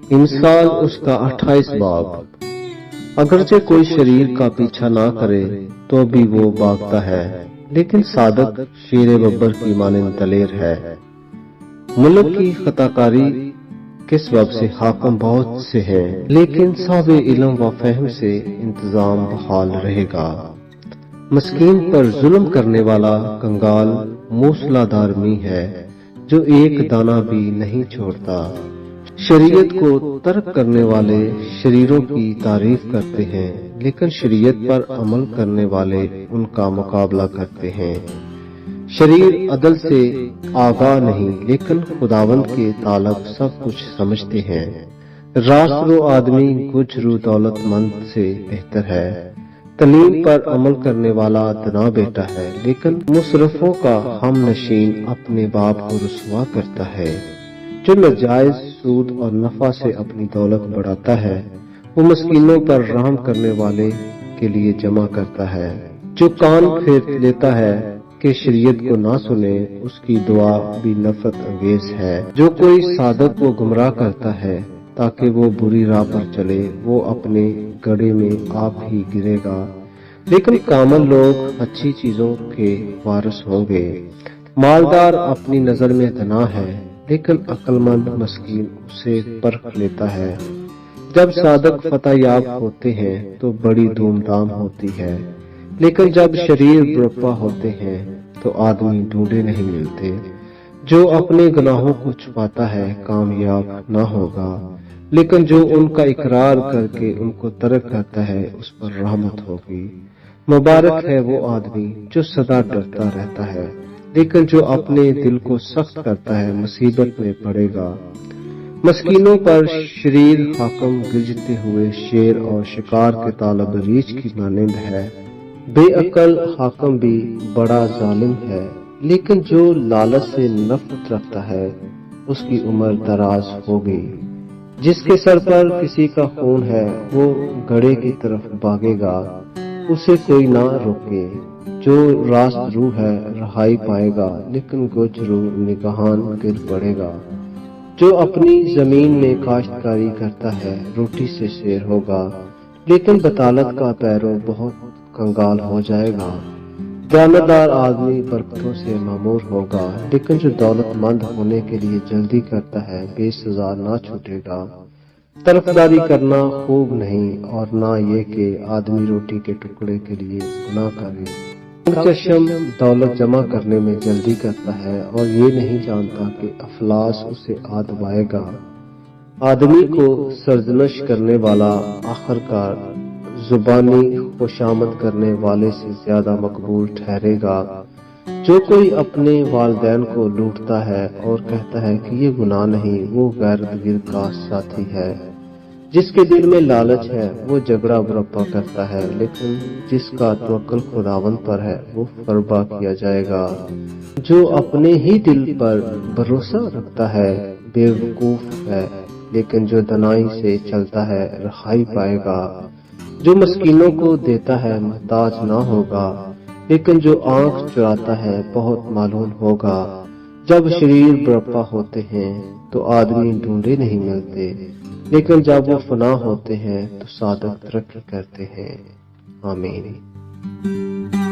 انسان اس کا 28 باب۔ اگرچہ کوئی شریر کا پیچھا نہ کرے تو بھی وہ بھاگتا ہے، لیکن صادق شیر ببر کی مانند دلیر ہے۔ ملک کی خطاکاری کے سبب سے حاکم بہت سے ہیں، لیکن صاحب علم و فہم سے انتظام بحال رہے گا۔ مسکین پر ظلم کرنے والا کنگال موسلا دھار می ہے، جو ایک دانہ بھی نہیں چھوڑتا۔ شریعت کو ترک کرنے والے شریروں کی تعریف کرتے ہیں، لیکن شریعت پر عمل کرنے والے ان کا مقابلہ کرتے ہیں۔ شریر عدل سے آگاہ نہیں، لیکن خداوند کے طالب سب کچھ سمجھتے ہیں۔ راست رو آدمی کچھ رو دولت مند سے بہتر ہے۔ تعلیم پر عمل کرنے والا دنا بیٹا ہے، لیکن مصرفوں کا ہم نشین اپنے باپ کو رسوا کرتا ہے۔ جو ناجائز سود اور نفع سے اپنی دولت بڑھاتا ہے، وہ مسکینوں پر رحم کرنے والے کے لیے جمع کرتا ہے۔ جو کان پھیر لیتا ہے کہ شریعت کو نہ سنے، اس کی دعا بھی نفرت انگیز ہے۔ جو کوئی صادق کو گمراہ کرتا ہے تاکہ وہ بری راہ پر چلے، وہ اپنے گڑھے میں آپ ہی گرے گا، لیکن کامل لوگ اچھی چیزوں کے وارث ہوں گے۔ مالدار اپنی نظر میں دنا ہے، لیکن عقل مند مسکین اسے پرکھ لیتا ہے۔ جب صادق فتح یاب ہوتے ہیں تو بڑی دھوم دھام ہوتی ہے، لیکن جب شریر برپا ہوتے ہیں تو آدمی ڈھونڈے نہیں ملتے۔ جو اپنے گناہوں کو چھپاتا ہے کامیاب نہ ہوگا، لیکن جو ان کا اقرار کر کے ان کو ترک کرتا ہے اس پر رحمت ہوگی۔ مبارک ہے وہ آدمی جو سدا ڈرتا رہتا ہے، لیکن جو اپنے دل کو سخت کرتا ہے مصیبت میں پڑے گا۔ مسکینوں پر شریر حاکم گرجتے ہوئے شیر اور شکار کے طالب ریچھ کی مانند ہے۔ بے عقل حاکم بھی بڑا ظالم ہے، لیکن جو لالچ سے نفرت رکھتا ہے اس کی عمر دراز ہوگی۔ جس کے سر پر کسی کا خون ہے وہ گڑھے کی طرف بھاگے گا، اسے کوئی نہ روکے۔ جو راست رو ہے رہائی پائے گا، لیکن گج رو نگہان گر پڑے گا۔ جو اپنی زمین میں کاشتکاری کرتا ہے روٹی سے سیر ہوگا، لیکن بطالت کا پیرو بہت کنگال ہو جائے گا۔ دیانتدار آدمی برکتوں سے معمور ہوگا، لیکن جو دولت مند ہونے کے لیے جلدی کرتا ہے بے سزا نہ چھوٹے گا۔ طرفداری کرنا خوب نہیں، اور نہ یہ کہ آدمی روٹی کے ٹکڑے کے لیے گناہ کرے۔ چشم دولت جمع کرنے میں جلدی کرتا ہے اور یہ نہیں جانتا کہ افلاس اسے آ دبائے گا۔ آدمی کو سرزنش کرنے والا آخرکار زبانی خوشامد کرنے والے سے زیادہ مقبول ٹھہرے گا۔ جو کوئی اپنے والدین کو لوٹتا ہے اور کہتا ہے کہ یہ گناہ نہیں، وہ غیرت گر کا ساتھی ہے۔ جس کے دل میں لالچ ہے وہ جھگڑا برپا کرتا ہے، لیکن جس کا توکل خداوند پر ہے وہ فربا کیا جائے گا۔ جو اپنے ہی دل پر بھروسہ رکھتا ہے بے وقوف ہے، لیکن جو دنائی سے چلتا ہے رہائی پائے گا۔ جو مسکینوں کو دیتا ہے محتاج نہ ہوگا، لیکن جو آنکھ چراتا ہے بہت معلوم ہوگا۔ جب شریر برپا ہوتے ہیں تو آدمی ڈھونڈے نہیں ملتے، لیکن جب وہ فنا ہوتے ہیں تو صادق ترقی کرتے ہیں۔ آمین۔